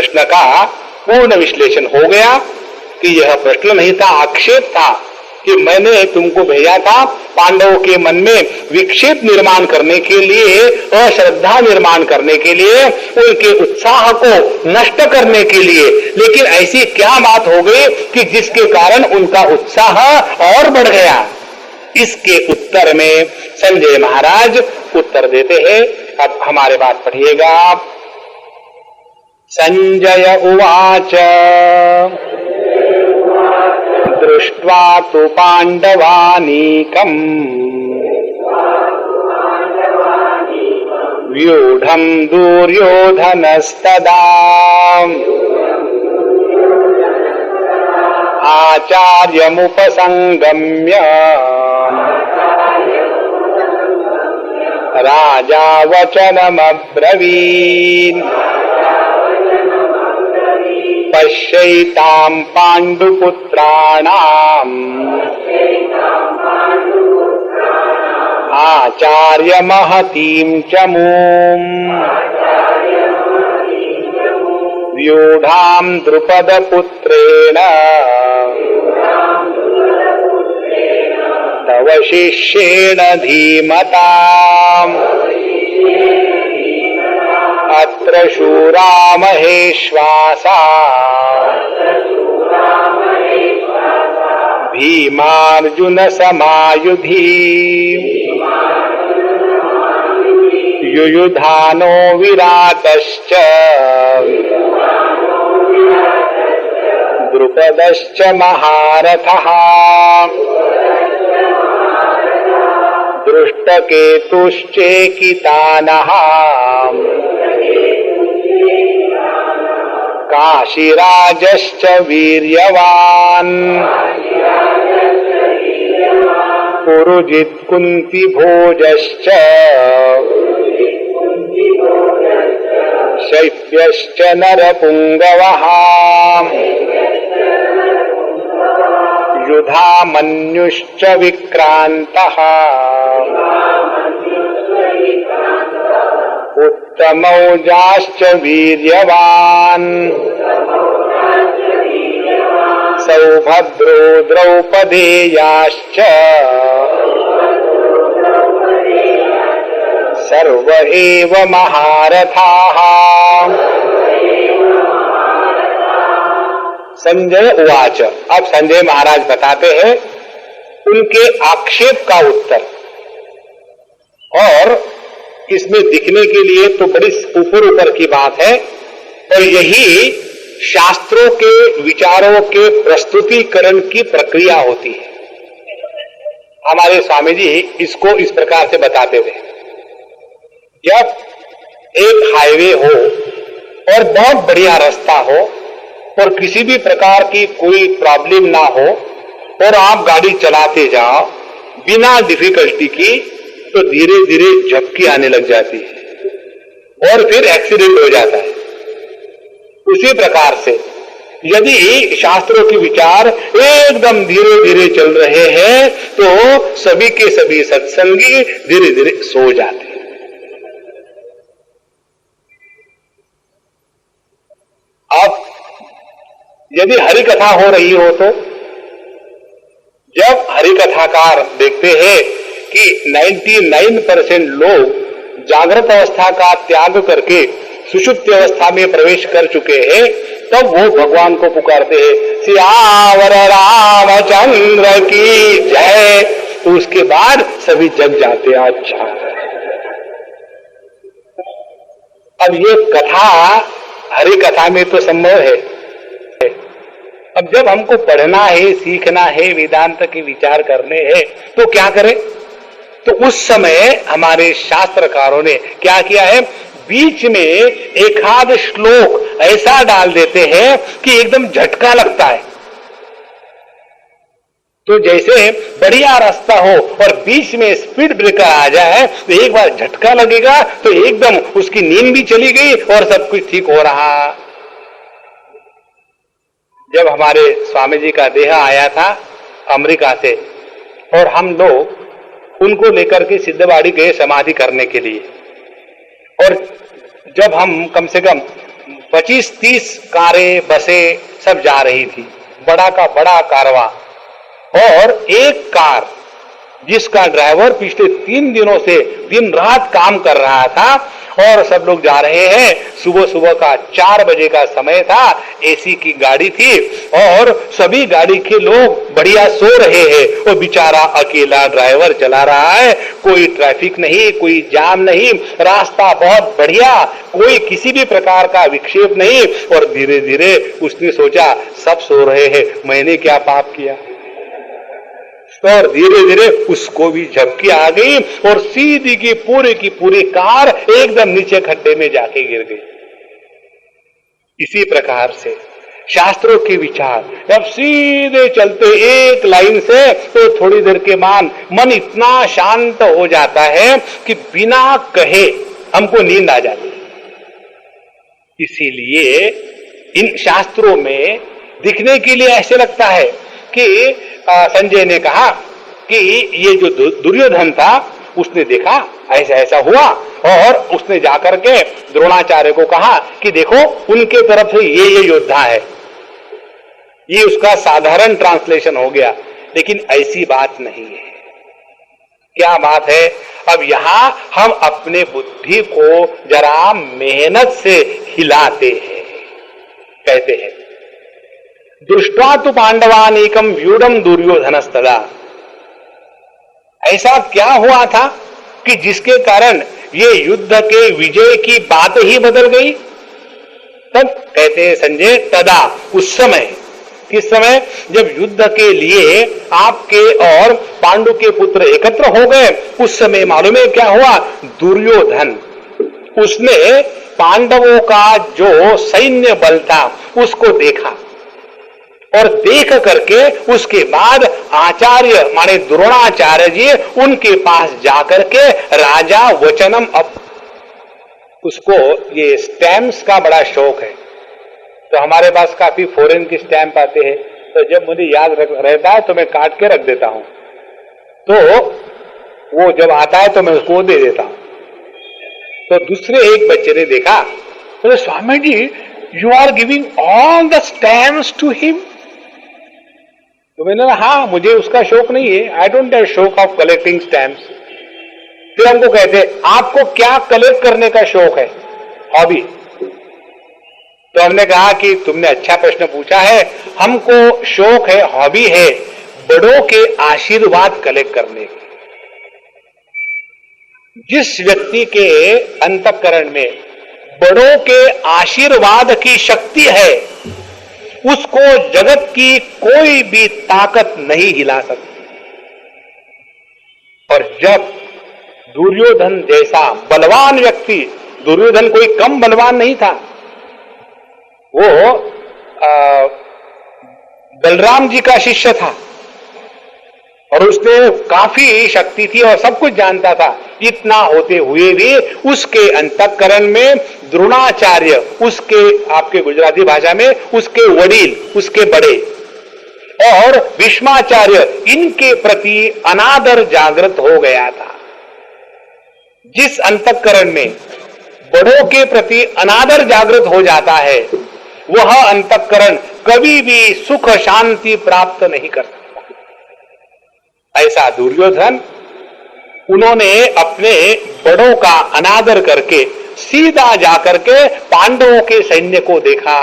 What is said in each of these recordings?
प्रश्न का पूर्ण विश्लेषण हो गया कि यह प्रश्न नहीं था, आक्षेप था कि मैंने तुमको भेजा था पांडवों के मन में विक्षेप निर्माण करने के लिए, अश्रद्धा निर्माण करने के लिए, उनके उत्साह को नष्ट करने के लिए। लेकिन ऐसी क्या बात हो गई कि जिसके कारण उनका उत्साह और बढ़ गया? इसके उत्तर में संजय महाराज उत्तर देते हैं। अब हमारे बात पढ़िएगा। संजय उवाच दृष्ट्वा तु पांडवानीकम् व्यूढम् दुर्योधनस्तदा आचार्यमुपसंगम्य राजा वचनमब्रवीन् पश्यैताम् पाण्डुपुत्राणाम् आचार्य महतीम् च मूम् व्यूढाम् द्रुपदपुत्रेण तव शिष्येण धीमताम् अत्र शूरा महेश्वासा भीमार्जुन समायुधि युयुधानो विराटश्च द्रुपदश्च महारथः दृष्टकेतुश्चेकितानः काशीराजश्च वीर्यवान् पुरुजित् कुन्तिभोजश्च शैब्यश्च नरपुङ्गवः युधामन्युश्च विक्रान्तः उत्तमौजाश्च वीर्यवान् सौभद्रो द्रौपदेयाश्च सर्व एव महारथाः। संजय उवाच। अब संजय महाराज बताते हैं उनके आक्षेप का उत्तर, और इसमें दिखने के लिए तो बड़ी ऊपर की बात है, और यही शास्त्रों के विचारों के प्रस्तुतिकरण की प्रक्रिया होती है। हमारे स्वामी जी इसको इस प्रकार से बताते थे, जब एक हाईवे हो और बहुत बढ़िया रास्ता हो और किसी भी प्रकार की कोई प्रॉब्लम ना हो और आप गाड़ी चलाते जाओ बिना डिफिकल्टी की, तो धीरे धीरे झपकी आने लग जाती है और फिर एक्सीडेंट हो जाता है। उसी प्रकार से यदि शास्त्रों के विचार एकदम धीरे धीरे चल रहे हैं तो सभी के सभी सत्संगी धीरे धीरे सो जाते हैं। अब यदि हरि कथा हो रही हो तो जब हरि कथाकार देखते हैं कि 99% लोग जागृत अवस्था का त्याग करके सुषुप्त अवस्था में प्रवेश कर चुके हैं, तब वो भगवान को पुकारते हैं, सियावर रामचंद्र की जय। तो उसके बाद सभी जग जाते हैं। अच्छा, अब ये कथा हरि कथा में तो संभव है। अब जब हमको पढ़ना है, सीखना है, वेदांत के विचार करने हैं, तो क्या करें? तो उस समय हमारे शास्त्रकारों ने क्या किया है, बीच में एक आध श्लोक ऐसा डाल देते हैं कि एकदम झटका लगता है। तो जैसे बढ़िया रास्ता हो और बीच में स्पीड ब्रेकर आ जाए तो एक बार झटका लगेगा तो एकदम उसकी नींद भी चली गई और सब कुछ ठीक हो रहा। जब हमारे स्वामी जी का देह आया था अमेरिका से और हम लोग उनको लेकर के सिद्धवाड़ी गए समाधि करने के लिए, और जब हम कम से कम 25-30 कारें, बसें सब जा रही थी, बड़ा का बड़ा कारवां। और एक कार जिसका ड्राइवर पिछले 3 दिनों से दिन रात काम कर रहा था, और सब लोग जा रहे हैं। सुबह सुबह का 4 बजे का समय था, एसी की गाड़ी थी, और सभी गाड़ी के लोग बढ़िया सो रहे हैं, और बेचारा अकेला ड्राइवर चला रहा है। कोई ट्रैफिक नहीं, कोई जाम नहीं, रास्ता बहुत बढ़िया, कोई किसी भी प्रकार का विक्षेप नहीं। और धीरे धीरे उसने सोचा, सब सो रहे हैं, मैंने क्या पाप किया। और धीरे धीरे उसको भी झपकी आ गई, और सीधी की पूरी कार एकदम नीचे खड्डे में जाके गिर गई। इसी प्रकार से शास्त्रों के विचार जब सीधे चलते एक लाइन से, तो थोड़ी देर के बाद मन इतना शांत हो जाता है कि बिना कहे हमको नींद आ जाती है। इसीलिए इन शास्त्रों में दिखने के लिए ऐसे लगता है कि संजय ने कहा कि ये जो दुर्योधन था, उसने देखा ऐसा ऐसा हुआ, और उसने जाकर के द्रोणाचार्य को कहा कि देखो उनके तरफ से ये योद्धा है। ये उसका साधारण ट्रांसलेशन हो गया, लेकिन ऐसी बात नहीं है। क्या बात है? अब यहां हम अपने बुद्धि को जरा मेहनत से हिलाते हैं। कहते हैं, दृष्ट्वा तु पांडवानीकम व्यूढ़म दुर्योधनस्तदा। ऐसा क्या हुआ था कि जिसके कारण ये युद्ध के विजय की बात ही बदल गई? तब कहते हैं संजय, तदा उस समय, किस समय? जब युद्ध के लिए आपके और पांडु के पुत्र एकत्र हो गए, उस समय मालूम है क्या हुआ? दुर्योधन उसने पांडवों का जो सैन्य बल था उसको देखा, और देख करके उसके बाद आचार्य माने द्रोणाचार्य जी उनके पास जाकर के राजा वचनम, अब उसको ये स्टैम्प्स का बड़ा शौक है, तो हमारे पास काफी फॉरेन की स्टैम्प आते हैं, तो जब मुझे याद रहता है तो मैं काट के रख देता हूं, तो वो जब आता है तो मैं उसको दे देता हूं। तो दूसरे एक बच्चे ने देखा, तो Swami ji you are giving all the stamps to him. तो मैंने कहा, हाँ मुझे उसका शौक नहीं है, आई डोंट हैव शौक ऑफ कलेक्टिंग स्टैम्प्स। फिर हमको कहते, आपको क्या कलेक्ट करने का शौक है? हॉबी। तो हमने कहा कि तुमने अच्छा प्रश्न पूछा है, हमको शौक है, हॉबी है बड़ों के आशीर्वाद कलेक्ट करने की। जिस व्यक्ति के अंतःकरण में बड़ों के आशीर्वाद की शक्ति है, उसको जगत की कोई भी ताकत नहीं हिला सकती। और जब दुर्योधन जैसा बलवान व्यक्ति, दुर्योधन कोई कम बलवान नहीं था, वो बलराम जी का शिष्य था, और उसने काफी शक्ति थी और सब कुछ जानता था। इतना होते हुए भी उसके अंतःकरण में द्रोणाचार्य, उसके आपके गुजराती भाषा में उसके वडील, उसके बड़े, और भीष्माचार्य, इनके प्रति अनादर जागृत हो गया था। जिस अंतःकरण में बड़ों के प्रति अनादर जागृत हो जाता है, वह अंतःकरण कभी भी सुख शांति प्राप्त नहीं कर सकता। ऐसा दुर्योधन, उन्होंने अपने बड़ों का अनादर करके सीधा जाकर के पांडवों के सैन्य को देखा,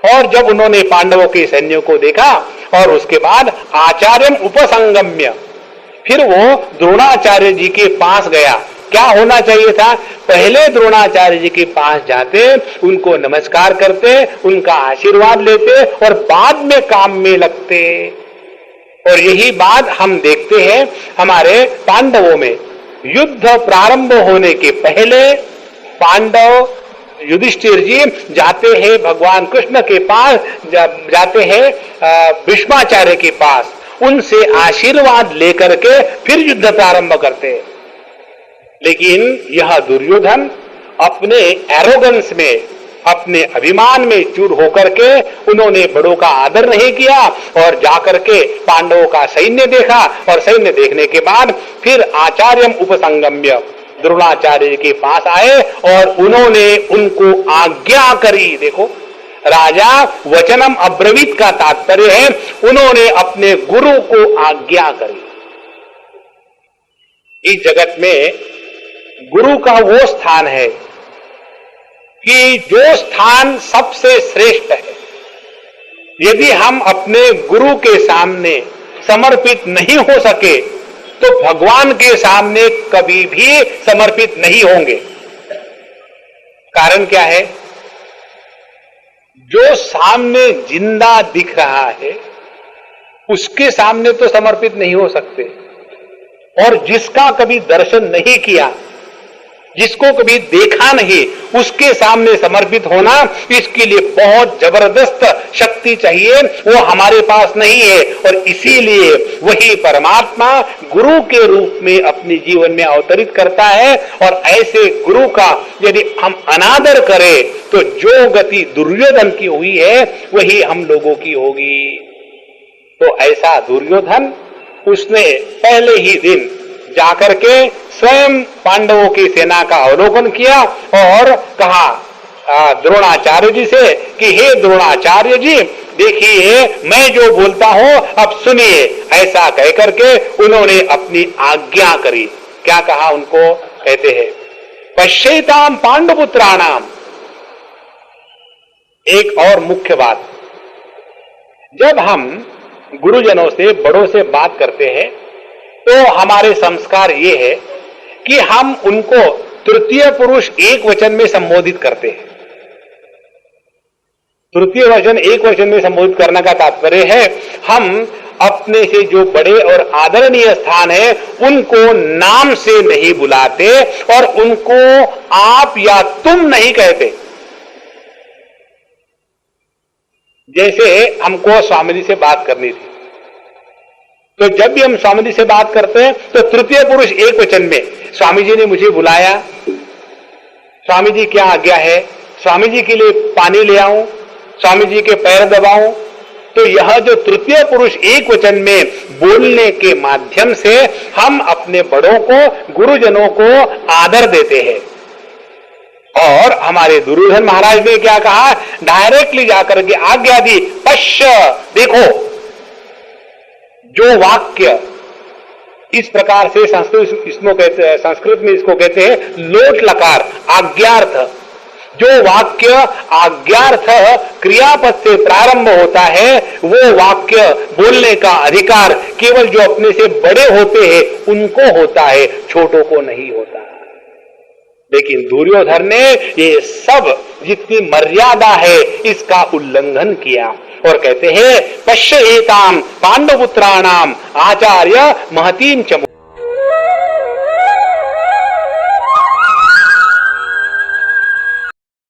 और जब उन्होंने पांडवों के सैन्य को देखा और उसके बाद आचार्यम उपसंगम्य, फिर वो द्रोणाचार्य जी के पास गया। क्या होना चाहिए था? पहले द्रोणाचार्य जी के पास जाते, उनको नमस्कार करते, उनका आशीर्वाद लेते, और बाद में काम में लगते। और यही बात हम देखते हैं हमारे पांडवों में। युद्ध प्रारंभ होने के पहले पांडव युधिष्ठिर जी जाते हैं भगवान कृष्ण के पास, जाते हैं भीष्माचार्य के पास, उनसे आशीर्वाद लेकर के फिर युद्ध प्रारंभ करते हैं। लेकिन यह दुर्योधन अपने एरोगेंस में, अपने अभिमान में चूर होकर के उन्होंने बड़ों का आदर नहीं किया, और जाकर के पांडवों का सैन्य देखा, और सैन्य देखने के बाद फिर आचार्यम उपसंगम्य, द्रोणाचार्य जी के पास आए और उन्होंने उनको आज्ञा करी। देखो, राजा वचनम अब्रवीत का तात्पर्य है उन्होंने अपने गुरु को आज्ञा करी। इस जगत में गुरु का वो स्थान है कि जो स्थान सबसे श्रेष्ठ है। यदि हम अपने गुरु के सामने समर्पित नहीं हो सके तो भगवान के सामने कभी भी समर्पित नहीं होंगे। कारण क्या है? जो सामने जिंदा दिख रहा है उसके सामने तो समर्पित नहीं हो सकते, और जिसका कभी दर्शन नहीं किया, जिसको कभी देखा नहीं, उसके सामने समर्पित होना, इसके लिए बहुत जबरदस्त शक्ति चाहिए, वो हमारे पास नहीं है। और इसीलिए वही परमात्मा गुरु के रूप में अपने जीवन में अवतरित करता है। और ऐसे गुरु का यदि हम अनादर करें तो जो गति दुर्योधन की हुई है वही हम लोगों की होगी। तो ऐसा दुर्योधन, उसने पहले ही दिन जाकर के स्वयं पांडवों की सेना का अवलोकन किया और कहा द्रोणाचार्य जी से कि हे द्रोणाचार्य जी, देखिए मैं जो बोलता हूं अब सुनिए। ऐसा कहकर के उन्होंने अपनी आज्ञा करी। क्या कहा उनको? कहते हैं पश्येताम पांडुपुत्राणाम। एक और मुख्य बात, जब हम गुरुजनों से, बड़ों से बात करते हैं तो हमारे संस्कार ये है कि हम उनको तृतीय पुरुष एक वचन में संबोधित करते हैं। तृतीय वचन एक वचन में संबोधित करने का तात्पर्य है हम अपने से जो बड़े और आदरणीय स्थान है उनको नाम से नहीं बुलाते और उनको आप या तुम नहीं कहते। जैसे हमको स्वामी जी से बात करनी थी, तो जब भी हम स्वामी जी से बात करते हैं तो तृतीय पुरुष एक वचन में स्वामी जी ने मुझे बुलाया, स्वामी जी क्या आज्ञा है, स्वामी जी के लिए पानी ले आऊं, स्वामी जी के पैर दबाऊं। तो यह जो तृतीय पुरुष एक वचन में बोलने के माध्यम से हम अपने बड़ों को, गुरुजनों को आदर देते हैं। और हमारे दुर्योधन महाराज ने क्या कहा? डायरेक्टली जाकर के आज्ञा दी, पश्य, देखो। जो वाक्य इस प्रकार से संस्कृत में इसको कहते हैं लोट लकार, आज्ञार्थ। जो वाक्य आज्ञार्थ क्रियापद से प्रारंभ होता है वो वाक्य बोलने का अधिकार केवल जो अपने से बड़े होते हैं उनको होता है, छोटों को नहीं होता। लेकिन दुर्योधन ने ये सब जितनी मर्यादा है इसका उल्लंघन किया और कहते हैं पश्येताम पांडुपुत्राणाम आचार्य महतीम च